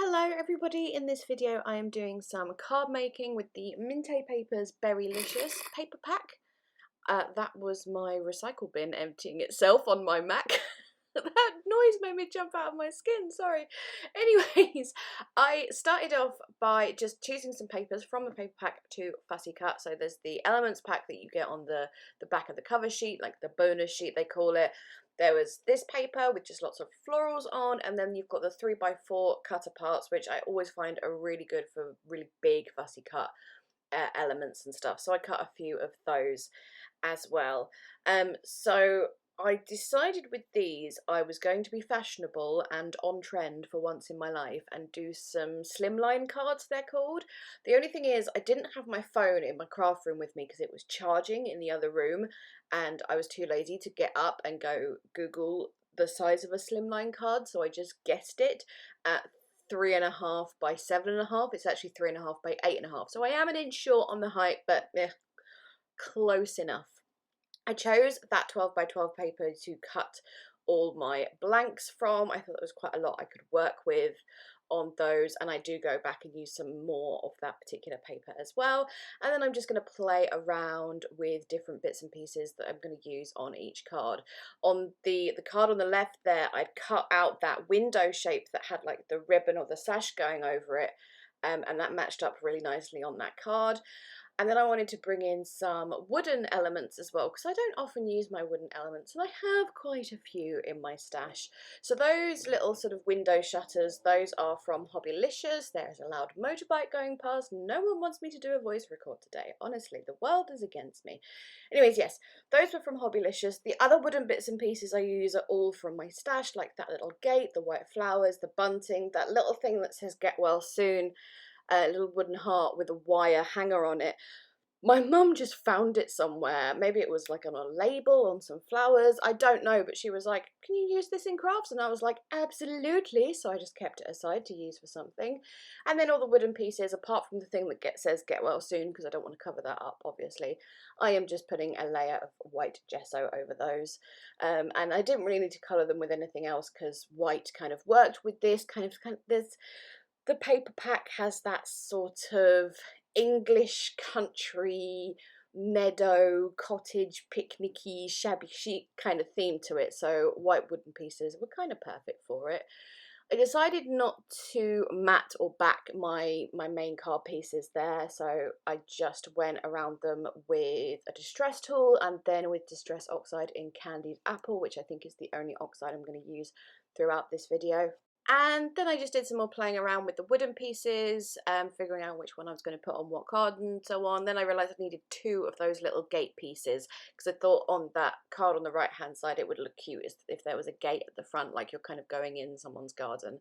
Hello everybody, in this video I am doing some card making with the Mintay Berrylicious paper pack. That was my recycle bin emptying itself on my Mac. That noise made me jump out of my skin, sorry. Anyways, I started off by just choosing some papers from the paper pack to fussy cut. So there's the elements pack that you get on the back of the cover sheet, like the bonus sheet they call it. There was this paper with just lots of florals on, and then you've got the 3x4 cutter parts, which I always find are really good for really big fussy cut elements and stuff. So I cut a few of those as well. So I decided with these I was going to be fashionable and on trend for once in my life and do some Slimline Cards, they're called. The only thing is I didn't have my phone in my craft room with me because it was charging in the other room, and I was too lazy to get up and go Google the size of a Slimline card, so I just guessed it at 3.5 by 7.5. It's actually 3.5 by 8.5, so I am an inch short on the height, but close enough. I chose that 12 by 12 paper to cut all my blanks from. I thought there was quite a lot I could work with on those, and I do go back and use some more of that particular paper as well. And then I'm just going to play around with different bits and pieces that I'm going to use on each card. On the card on the left there, I'd cut out that window shape that had like the ribbon or the sash going over it, and that matched up really nicely on that card. And then I wanted to bring in some wooden elements as well, because I don't often use my wooden elements, and I have quite a few in my stash. So those little sort of window shutters, those are from Hobbylicious. There's a loud motorbike going past. No one wants me to do a voice record today. Honestly, the world is against me. Anyways, yes, those were from Hobbylicious. The other wooden bits and pieces I use are all from my stash, like that little gate, the white flowers, the bunting, that little thing that says "Get Well Soon," a little wooden heart with a wire hanger on it. My mum just found it somewhere. Maybe it was like on a label on some flowers. I don't know, but she was like, "Can you use this in crafts?" And I was like, "Absolutely." So I just kept it aside to use for something. And then all the wooden pieces, apart from the thing that says "Get Well Soon," because I don't want to cover that up, obviously, I am just putting a layer of white gesso over those. And I didn't really need to colour them with anything else because white kind of worked with this there's the paper pack has that sort of English country meadow cottage picnicky shabby chic kind of theme to it, so white wooden pieces were kind of perfect for it. I decided not to matte or back my main card pieces there, so I just went around them with a distress tool and then with distress oxide in Candied Apple, which I think is the only oxide I'm going to use throughout this video. And then I just did some more playing around with the wooden pieces, figuring out which one I was going to put on what card and so on. Then I realised I needed 2 of those little gate pieces, because I thought on that card on the right hand side it would look cute if there was a gate at the front, like you're kind of going in someone's garden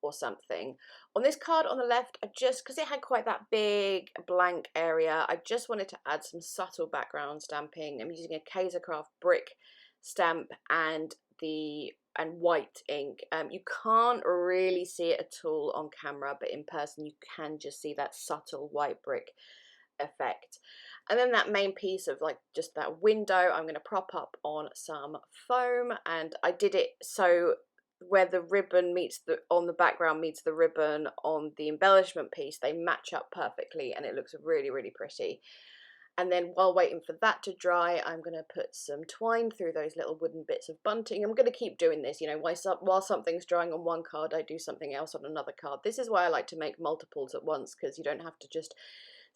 or something. On this card on the left, because it had quite that big blank area, I just wanted to add some subtle background stamping. I'm using a Kaisercraft brick stamp and white ink. You can't really see it at all on camera, but in person you can just see that subtle white brick effect. And then that main piece of like just that window, I'm going to prop up on some foam, and I did it so where the ribbon meets on the background meets the ribbon on the embellishment piece, they match up perfectly and it looks really, really pretty. And then while waiting for that to dry, I'm going to put some twine through those little wooden bits of bunting. I'm going to keep doing this, you know, while something's drying on one card, I do something else on another card. This is why I like to make multiples at once, because you don't have to just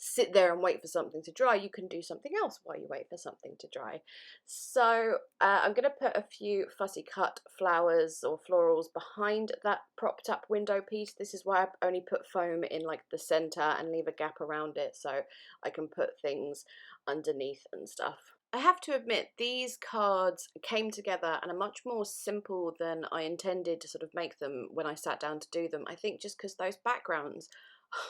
sit there and wait for something to dry. You can do something else while you wait for something to dry. So I'm going to put a few fussy cut flowers or florals behind that propped up window piece. This is why I only put foam in like the center and leave a gap around it so I can put things underneath and stuff. I have to admit, these cards came together and are much more simple than I intended to sort of make them when I sat down to do them. I think just because those backgrounds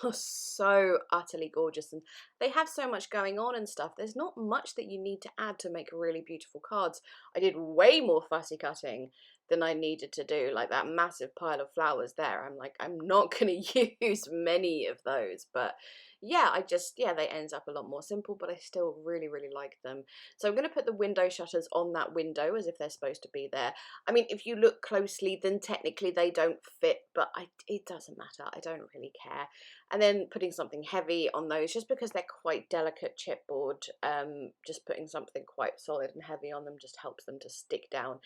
are so utterly gorgeous and they have so much going on and stuff. There's not much that you need to add to make really beautiful cards. I did way more fussy cutting than I needed to do. Like that massive pile of flowers there, I'm like, I'm not gonna use many of those, but yeah, yeah, they end up a lot more simple, but I still really, really like them. So I'm going to put the window shutters on that window as if they're supposed to be there. I mean, if you look closely, then technically they don't fit, but it doesn't matter. I don't really care. And then putting something heavy on those, just because they're quite delicate chipboard, just putting something quite solid and heavy on them just helps them to stick down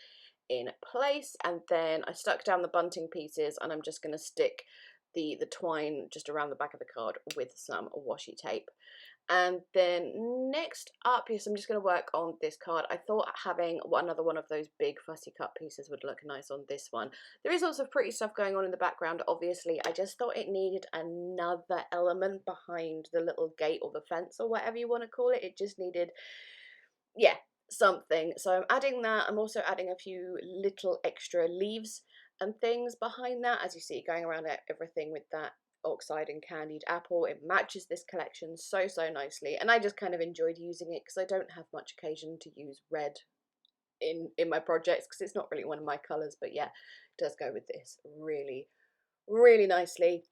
in place. And then I stuck down the bunting pieces, and I'm just going to stick the twine just around the back of the card with some washi tape. And then next up, yes, I'm just going to work on this card. I thought having another one of those big fussy cut pieces would look nice on this one. There is lots of pretty stuff going on in the background, obviously. I just thought it needed another element behind the little gate or the fence or whatever you want to call it. It just needed, yeah, something. So I'm adding that. I'm also adding a few little extra leaves and things behind that, as you see, going around everything with that oxide and candied apple. It matches this collection so nicely, and I just kind of enjoyed using it because I don't have much occasion to use red in my projects because it's not really one of my colors, but yeah, it does go with this really nicely.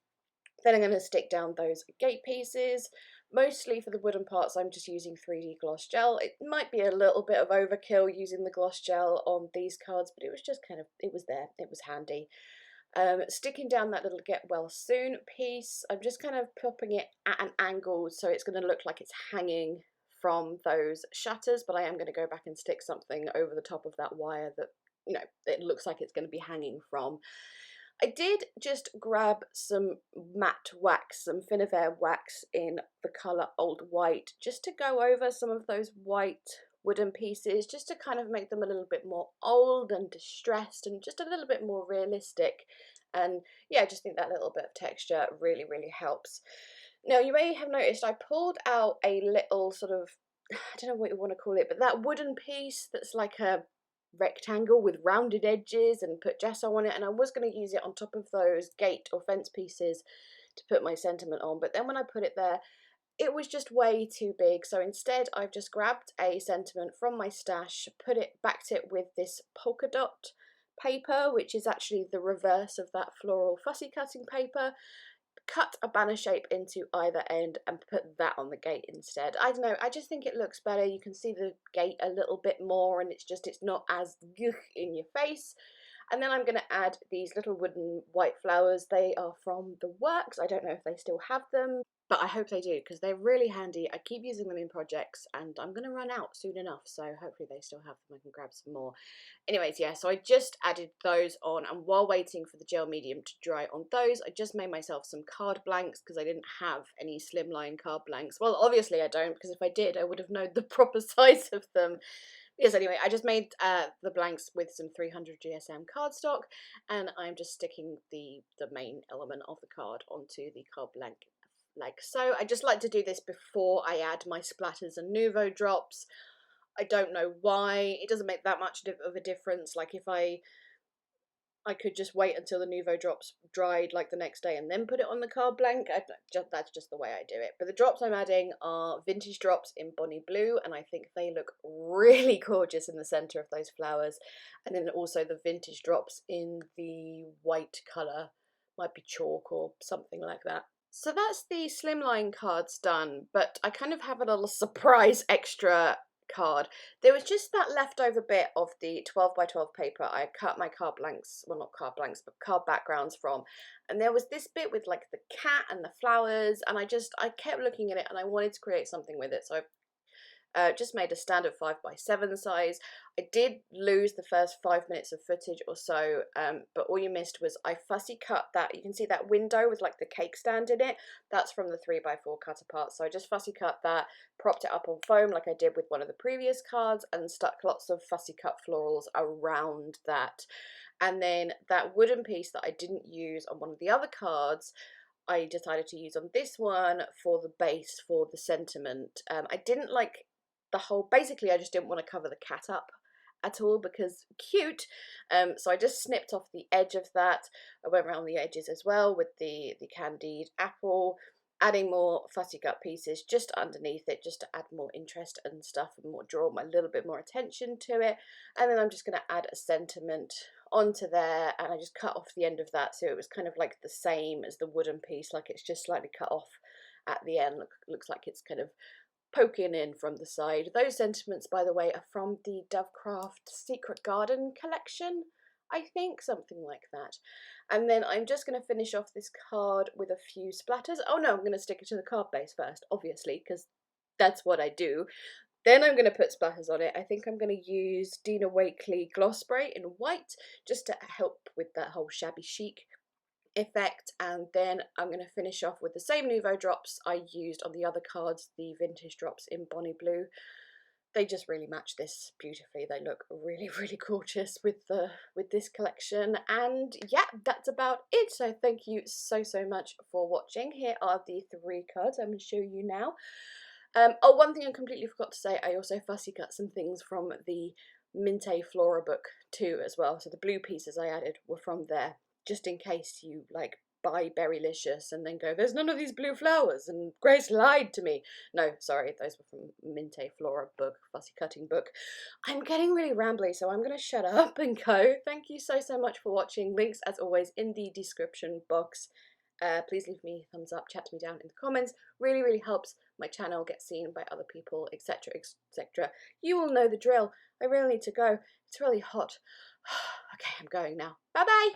Then I'm going to stick down those gate pieces. Mostly for the wooden parts, I'm just using 3D gloss gel. It might be a little bit of overkill using the gloss gel on these cards, but it was just kind of, it was there, it was handy. Sticking down that little get well soon piece, I'm just kind of popping it at an angle so it's going to look like it's hanging from those shutters, but I am going to go back and stick something over the top of that wire that, you know, it looks like it's going to be hanging from. I did just grab some matte wax, some Finnair wax in the colour Old White, just to go over some of those white wooden pieces, just to kind of make them a little bit more old and distressed and just a little bit more realistic. And yeah, I just think that little bit of texture really helps. Now, you may have noticed I pulled out a little sort of, I don't know what you want to call it, but that wooden piece that's like a rectangle with rounded edges, and put gesso on it, and I was going to use it on top of those gate or fence pieces to put my sentiment on, but then when I put it there, it was just way too big. So instead I've just grabbed a sentiment from my stash, backed it with this polka dot paper, which is actually the reverse of that floral fussy cutting paper, cut a banner shape into either end and put that on the gate instead. I don't know, I just think it looks better. You can see the gate a little bit more, and it's not as in your face. And then I'm going to add these little wooden white flowers. They are from The Works. I don't know if they still have them, but I hope they do because they're really handy. I keep using them in projects and I'm going to run out soon enough, so hopefully they still have them. I can grab some more. Anyways, yeah, so I just added those on, and while waiting for the gel medium to dry on those, I just made myself some card blanks because I didn't have any Slimline card blanks. Well, obviously I don't, because if I did, I would have known the proper size of them. Yes, anyway, I just made the blanks with some 300 GSM cardstock, and I'm just sticking the main element of the card onto the card blank like so. I just like to do this before I add my splatters and Nouveau drops. I don't know why. It doesn't make that much of a difference. Like if I could just wait until the Nouveau drops dried like the next day and then put it on the card blank. That's just the way I do it. But the drops I'm adding are vintage drops in Bonnie Blue, and I think they look really gorgeous in the centre of those flowers. And then also the vintage drops in the white colour, might be chalk or something like that. So that's the Slimline cards done, but I kind of have a little surprise extra card. There was just that leftover bit of the 12 by 12 paper I cut my card blanks, well not card blanks, but card backgrounds from, and there was this bit with like the cat and the flowers, and I kept looking at it and I wanted to create something with it, so I just made a standard 5 by 7 size. I did lose the first 5 minutes of footage or so, but all you missed was I fussy cut that. You can see that window with like the cake stand in it. That's from the 3 by 4 cut apart. So I just fussy cut that, propped it up on foam like I did with one of the previous cards, and stuck lots of fussy cut florals around that. And then that wooden piece that I didn't use on one of the other cards, I decided to use on this one for the base for the sentiment. I didn't like the whole, basically I just didn't want to cover the cat up at all because cute, so I just snipped off the edge of that. I went around the edges as well with the candied apple, adding more fussy cut pieces just underneath it, just to add more interest and stuff, and more draw a little bit more attention to it. And then I'm just going to add a sentiment onto there, and I just cut off the end of that so it was kind of like the same as the wooden piece, like it's just slightly cut off at the end. Looks like it's kind of poking in from the side. Those sentiments, by the way, are from the Dovecraft Secret Garden collection, I think, something like that. And then I'm just going to finish off this card with a few splatters. Oh no, I'm going to stick it to the card base first, obviously, because that's what I do. Then I'm going to put splatters on it. I think I'm going to use Dina Wakley gloss spray in white, just to help with that whole shabby chic effect. And then I'm going to finish off with the same Nuvo drops I used on the other cards, the vintage drops in Bonnie Blue. They just really match this beautifully. They look really, really gorgeous with this collection. And yeah, that's about it. So thank you so much for watching. Here are the 3 cards I'm going to show you now. Oh, one thing I completely forgot to say, I also fussy cut some things from the Mintay Flora book too as well. So the blue pieces I added were from there, just in case you like buy Berrylicious and then go, there's none of these blue flowers and Grace lied to me. No, sorry, those were from Mintay Flora book, fussy cutting book. I'm getting really rambly, so I'm going to shut up and go. Thank you so much for watching. Links, as always, in the description box. Please leave me a thumbs up, chat to me down in the comments. Really helps my channel get seen by other people, etc, etc. You all know the drill. I really need to go. It's really hot. Okay, I'm going now. Bye bye.